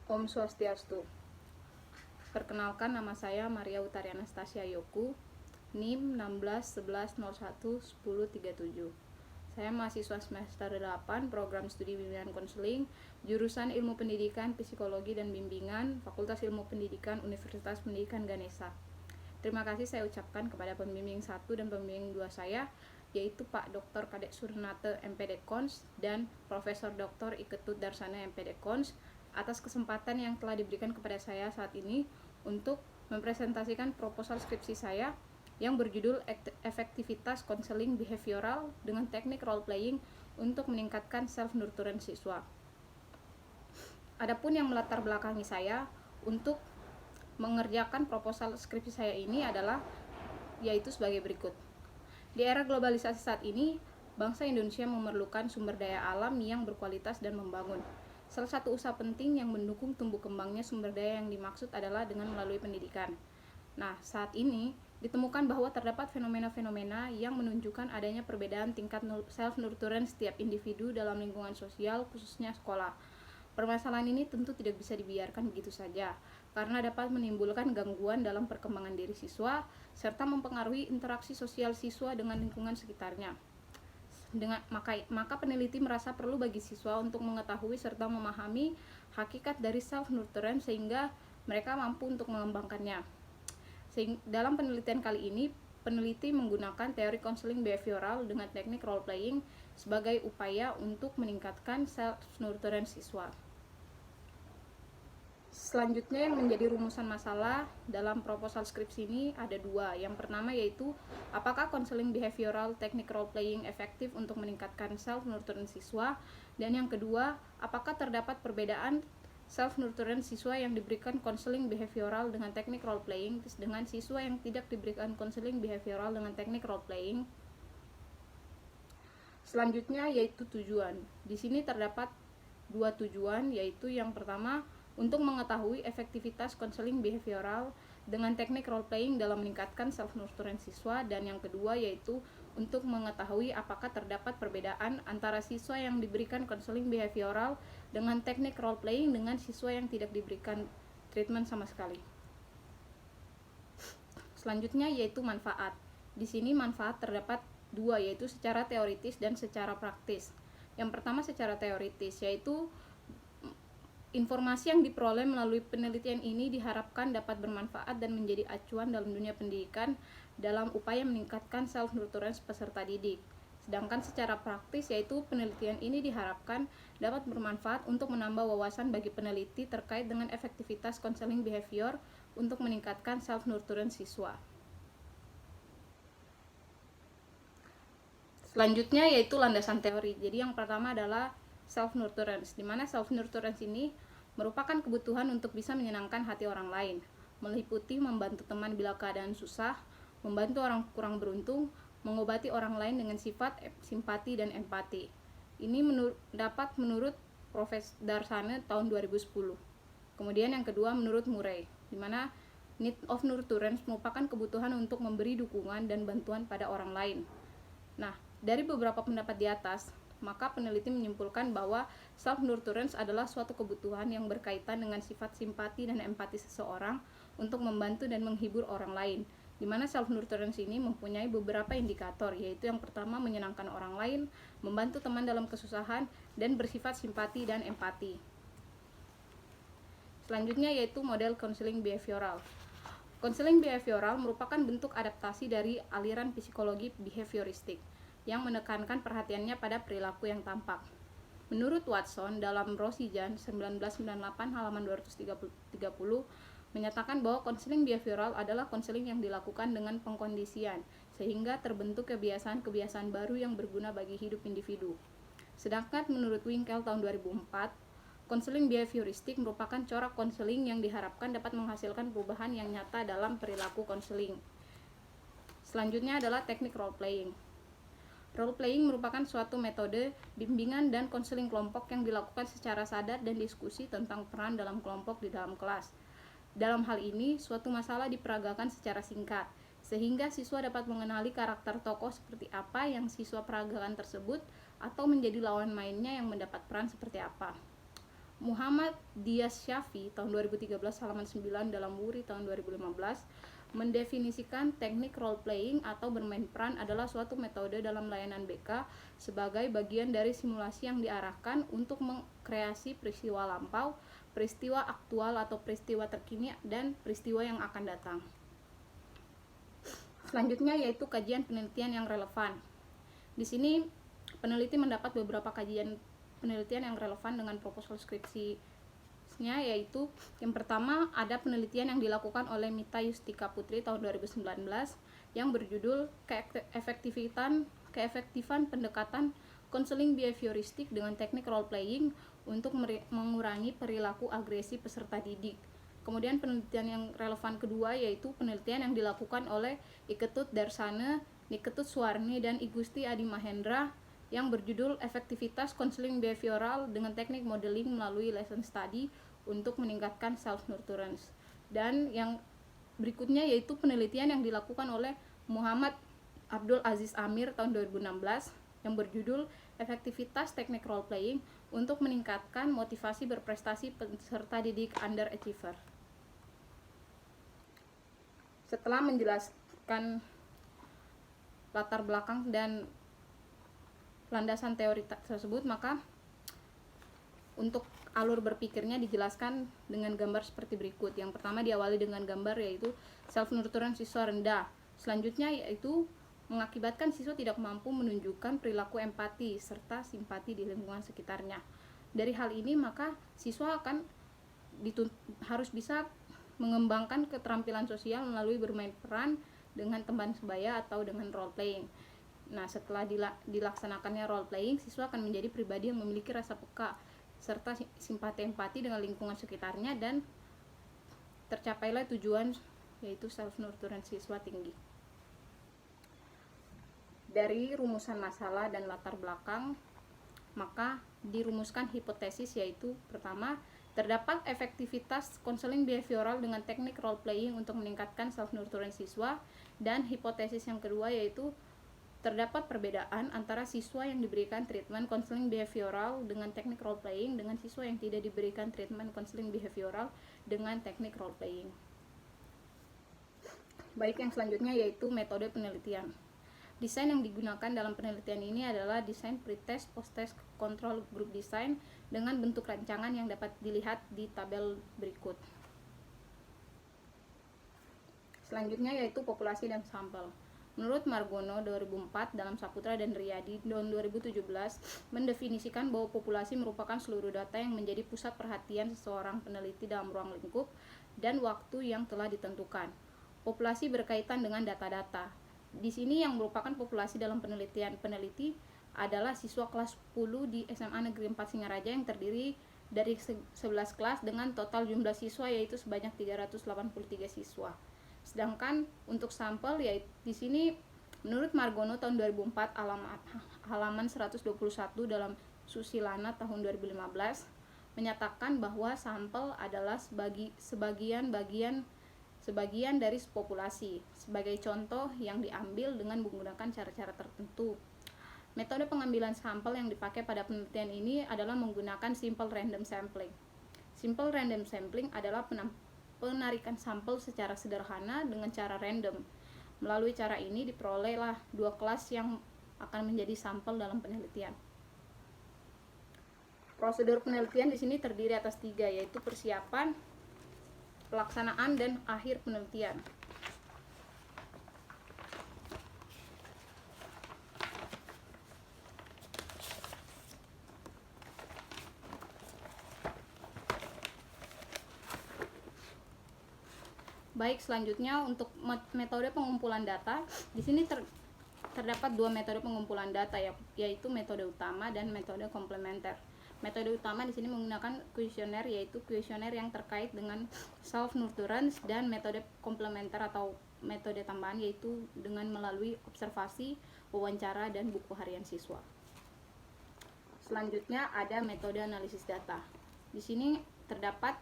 Om Swastiastu. Perkenalkan, nama saya Maria Utari Anastasia Yoku, NIM 1611011037. Saya mahasiswa semester 8 Program Studi Bimbingan Konseling, jurusan Ilmu Pendidikan, Psikologi dan Bimbingan, Fakultas Ilmu Pendidikan, Universitas Pendidikan Ganesha. Terima kasih saya ucapkan kepada pembimbing 1 dan pembimbing 2 saya, yaitu Pak Dr. Kadek Surnate MPD Kons dan Profesor Dr. Iketut Darsana MPD Kons atas kesempatan yang telah diberikan kepada saya saat ini untuk mempresentasikan proposal skripsi saya yang berjudul Efektivitas Konseling Behavioral dengan Teknik Role Playing untuk meningkatkan self-nurturan siswa. Adapun yang melatar belakangi saya untuk mengerjakan proposal skripsi saya ini adalah yaitu sebagai berikut. Di era globalisasi saat ini, bangsa Indonesia memerlukan sumber daya alam yang berkualitas dan membangun. Salah satu usaha penting yang mendukung tumbuh kembangnya sumber daya yang dimaksud adalah dengan melalui pendidikan. Nah, saat ini ditemukan bahwa terdapat fenomena-fenomena yang menunjukkan adanya perbedaan tingkat self-nurturan setiap individu dalam lingkungan sosial, khususnya sekolah. Permasalahan ini tentu tidak bisa dibiarkan begitu saja, karena dapat menimbulkan gangguan dalam perkembangan diri siswa, serta mempengaruhi interaksi sosial siswa dengan lingkungan sekitarnya. Maka peneliti merasa perlu bagi siswa untuk mengetahui serta memahami hakikat dari self-nurturan sehingga mereka mampu untuk mengembangkannya. Dalam penelitian kali ini, peneliti menggunakan teori konseling behavioral dengan teknik role playing sebagai upaya untuk meningkatkan self-nurturan siswa. Selanjutnya yang menjadi rumusan masalah dalam proposal skripsi ini ada dua. Yang pertama yaitu apakah konseling behavioral teknik role playing efektif untuk meningkatkan self-nurturan siswa, dan yang kedua apakah terdapat perbedaan self-nurturan siswa yang diberikan konseling behavioral dengan teknik role playing dengan siswa yang tidak diberikan konseling behavioral dengan teknik role playing. Selanjutnya yaitu tujuan. Di sini terdapat dua tujuan, yaitu yang pertama untuk mengetahui efektivitas konseling behavioral dengan teknik role playing dalam meningkatkan self-nurturan siswa, dan yang kedua yaitu untuk mengetahui apakah terdapat perbedaan antara siswa yang diberikan konseling behavioral dengan teknik role playing dengan siswa yang tidak diberikan treatment sama sekali. Selanjutnya yaitu manfaat. Di sini manfaat terdapat dua, yaitu secara teoritis dan secara praktis. Yang pertama secara teoritis, yaitu informasi yang diperoleh melalui penelitian ini diharapkan dapat bermanfaat dan menjadi acuan dalam dunia pendidikan dalam upaya meningkatkan self-nurturan peserta didik. Sedangkan secara praktis, yaitu penelitian ini diharapkan dapat bermanfaat untuk menambah wawasan bagi peneliti terkait dengan efektivitas konseling behavior untuk meningkatkan self-nurturan siswa. Selanjutnya yaitu landasan teori. Jadi yang pertama adalah self-nurturance, di mana self-nurturance ini merupakan kebutuhan untuk bisa menyenangkan hati orang lain, meliputi membantu teman bila keadaan susah, membantu orang kurang beruntung, mengobati orang lain dengan sifat simpati dan empati. Ini dapat menurut Profesor Darsana tahun 2010. Kemudian yang kedua menurut Murray, di mana need of nurturance merupakan kebutuhan untuk memberi dukungan dan bantuan pada orang lain. Nah, dari beberapa pendapat di atas, maka peneliti menyimpulkan bahwa self-nurturance adalah suatu kebutuhan yang berkaitan dengan sifat simpati dan empati seseorang untuk membantu dan menghibur orang lain, di mana self-nurturance ini mempunyai beberapa indikator, yaitu yang pertama menyenangkan orang lain, membantu teman dalam kesusahan, dan bersifat simpati dan empati. Selanjutnya yaitu model konseling behavioral. Konseling behavioral merupakan bentuk adaptasi dari aliran psikologi behavioristik yang menekankan perhatiannya pada perilaku yang tampak. Menurut Watson dalam Rosijan 1998 halaman 230 menyatakan bahwa konseling behavioral adalah konseling yang dilakukan dengan pengkondisian sehingga terbentuk kebiasaan-kebiasaan baru yang berguna bagi hidup individu. Sedangkan menurut Winkel tahun 2004, konseling behavioristik merupakan corak konseling yang diharapkan dapat menghasilkan perubahan yang nyata dalam perilaku konseling. Selanjutnya adalah teknik role playing. Role playing merupakan suatu metode bimbingan dan konseling kelompok yang dilakukan secara sadar dan diskusi tentang peran dalam kelompok di dalam kelas. Dalam hal ini, suatu masalah diperagakan secara singkat, sehingga siswa dapat mengenali karakter tokoh seperti apa yang siswa peragakan tersebut, atau menjadi lawan mainnya yang mendapat peran seperti apa. Muhammad Dias Syafi tahun 2013 halaman 9 dalam Wuri tahun 2015 mendefinisikan teknik role playing atau bermain peran adalah suatu metode dalam layanan BK sebagai bagian dari simulasi yang diarahkan untuk mengkreasi peristiwa lampau, peristiwa aktual atau peristiwa terkini, dan peristiwa yang akan datang. Selanjutnya yaitu kajian penelitian yang relevan. Di sini peneliti mendapat beberapa kajian penelitian yang relevan dengan proposal skripsinya, yaitu yang pertama ada penelitian yang dilakukan oleh Mita Yustika Putri tahun 2019 yang berjudul keefektifan pendekatan konseling behavioristik dengan teknik role playing untuk mengurangi perilaku agresi peserta didik. Kemudian penelitian yang relevan kedua yaitu penelitian yang dilakukan oleh Iketut Darsana, Niketut Suwarni, dan Igusti Adi Mahendra yang berjudul efektivitas konseling behavioral dengan teknik modeling melalui lesson study untuk meningkatkan self nurturance. Dan yang berikutnya yaitu penelitian yang dilakukan oleh Muhammad Abdul Aziz Amir tahun 2016 yang berjudul efektivitas teknik role playing untuk meningkatkan motivasi berprestasi peserta didik underachiever. Setelah menjelaskan latar belakang dan landasan teori tersebut, maka untuk alur berpikirnya dijelaskan dengan gambar seperti berikut. Yang pertama diawali dengan gambar yaitu self nurturance siswa rendah. Selanjutnya yaitu mengakibatkan siswa tidak mampu menunjukkan perilaku empati serta simpati di lingkungan sekitarnya. Dari hal ini maka siswa akan harus bisa mengembangkan keterampilan sosial melalui bermain peran dengan teman sebaya atau dengan role playing. Nah, setelah dilaksanakannya role playing, siswa akan menjadi pribadi yang memiliki rasa peka serta simpati empati dengan lingkungan sekitarnya dan tercapailah tujuan yaitu self nurturance siswa tinggi. Dari rumusan masalah dan latar belakang, maka dirumuskan hipotesis yaitu pertama, terdapat efektivitas konseling behavioral dengan teknik role playing untuk meningkatkan self nurturance siswa, dan hipotesis yang kedua yaitu terdapat perbedaan antara siswa yang diberikan treatment konseling behavioral dengan teknik role playing dengan siswa yang tidak diberikan treatment konseling behavioral dengan teknik role playing. Baik, yang selanjutnya yaitu metode penelitian. Desain yang digunakan dalam penelitian ini adalah desain pretest, post-test, control group design dengan bentuk rancangan yang dapat dilihat di tabel berikut. Selanjutnya yaitu populasi dan sampel. Menurut Margono 2004 dalam Saputra dan Riyadi tahun 2017 mendefinisikan bahwa populasi merupakan seluruh data yang menjadi pusat perhatian seseorang peneliti dalam ruang lingkup dan waktu yang telah ditentukan. Populasi berkaitan dengan data-data. Di sini yang merupakan populasi dalam penelitian peneliti adalah siswa kelas 10 di SMA Negeri 4 Singaraja yang terdiri dari 11 kelas dengan total jumlah siswa yaitu sebanyak 383 siswa. Sedangkan untuk sampel yaitu di sini menurut Margono tahun 2004 halaman 121 dalam Susilana tahun 2015 menyatakan bahwa sampel adalah sebagian dari populasi. Sebagai contoh yang diambil dengan menggunakan cara-cara tertentu. Metode pengambilan sampel yang dipakai pada penelitian ini adalah menggunakan simple random sampling. Simple random sampling adalah penarikan sampel secara sederhana dengan cara random. Melalui cara ini diperolehlah dua kelas yang akan menjadi sampel dalam penelitian. Prosedur penelitian di sini terdiri atas 3 yaitu persiapan, pelaksanaan, dan akhir penelitian. Baik, selanjutnya untuk metode pengumpulan data, di sini terdapat 2 metode pengumpulan data yaitu metode utama dan metode komplementer. Metode utama di sini menggunakan kuesioner yaitu kuesioner yang terkait dengan self nurturance, dan metode komplementer atau metode tambahan yaitu dengan melalui observasi, wawancara, dan buku harian siswa. Selanjutnya ada metode analisis data. Di sini terdapat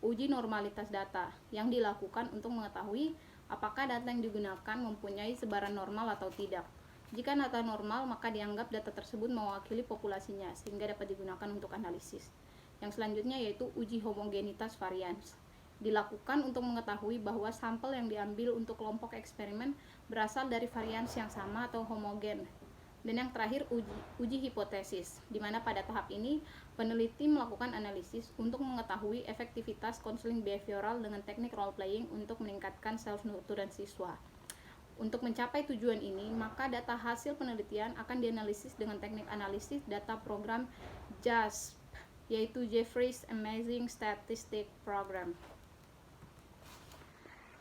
uji normalitas data yang dilakukan untuk mengetahui apakah data yang digunakan mempunyai sebaran normal atau tidak. Jika data normal, maka dianggap data tersebut mewakili populasinya sehingga dapat digunakan untuk analisis. Yang selanjutnya yaitu uji homogenitas varian. Dilakukan untuk mengetahui bahwa sampel yang diambil untuk kelompok eksperimen berasal dari varian yang sama atau homogen. Dan yang terakhir uji hipotesis, di mana pada tahap ini peneliti melakukan analisis untuk mengetahui efektivitas konseling behavioral dengan teknik role playing untuk meningkatkan self-nurturan siswa. Untuk mencapai tujuan ini, maka data hasil penelitian akan dianalisis dengan teknik analisis data program JASP, yaitu Jeffreys Amazing Statistic Program.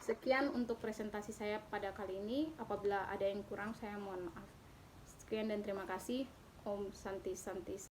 Sekian untuk presentasi saya pada kali ini. Apabila ada yang kurang, saya mohon maaf. Sekian dan terima kasih. Om Santi Santi.